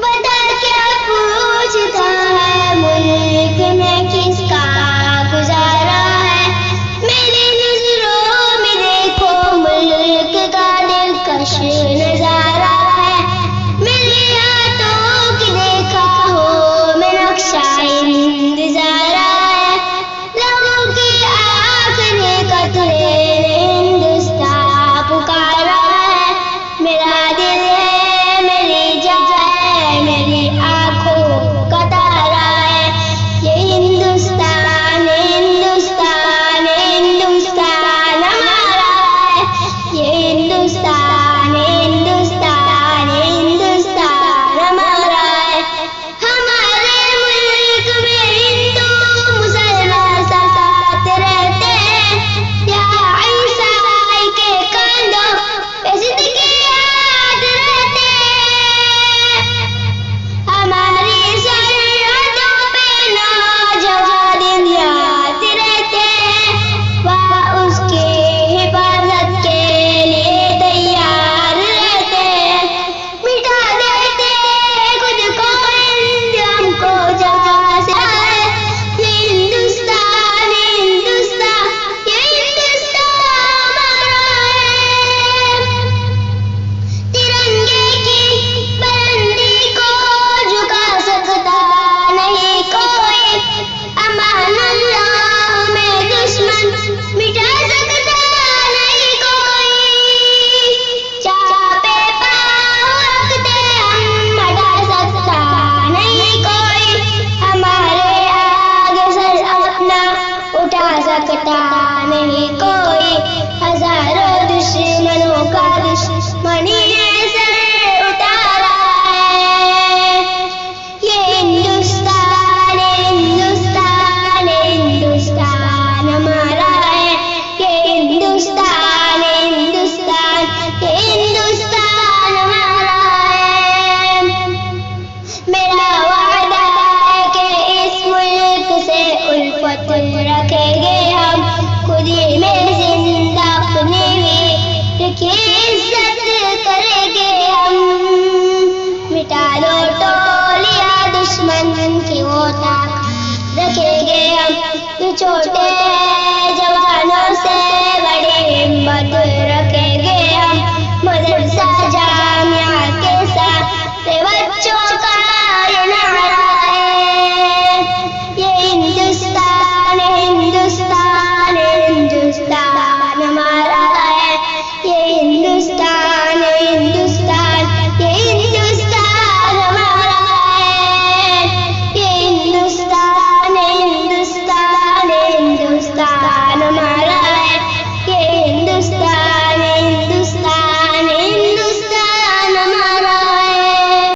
बता क्या पूछता है मुल्क में किसका गुजारा है। मेरी नजरों में देखो मुल्क का दिलकश नजारा है। मेरे हाथों की देखा हो मैं नक्शा इंतजारा है। लोगों की आखिरी कतरे हिंदुस्तान पुकारा है। मेरा दिल है मेरी जान है मेरी आंखों का तारा है। ये हिंदुस्तान हिंदुस्तान हिंदुस्तान हमारा है। ये हिंदुस्तान हिंदुस्तान हिंदुस्तान हमारा है। हमारे मुल्क में हिंदू मुसलमान साथ रहते हैं। यहाँ ईसाई के कंधों पे जिंदगी याद रहते हैं। हमारी सरहदों पे नौजवान याद रहते हैं। वह उसके हिफाजत के लिए तैयार रहते हैं। मिटा देते खुद को हमको जहाँ से है। ये हिंदुस्तान हिंदुस्तान ये हिंदुस्तान हमारा है। तिरंगे की बुलंदी को झुका सकता नहीं कोई। अमानुल्लाह में दुश्मन मिटा सकता नहीं कोई। चापे पाँव रखते हम हटा सकता नहीं कोई। हमारे आगे सर अपना उठा सकता नहीं कोई। हजारों दुश्मनों का दुश्मनी ने सर उतारा है। ये हिंदुस्तान हिंदुस्तान हिंदुस्तान हमारा है। ये हिंदुस्तान हिंदुस्तान ये हिंदुस्तान हमारा है। मेरा वादा है कि इस मुल्क से उल्फत रखेंगे हम। खुद ही में जिंदा अपनी वीर की इज्जत करेंगे हम। मिटा दो टोलियां दुश्मन की वो ताकत रखेंगे हम। जो छोटे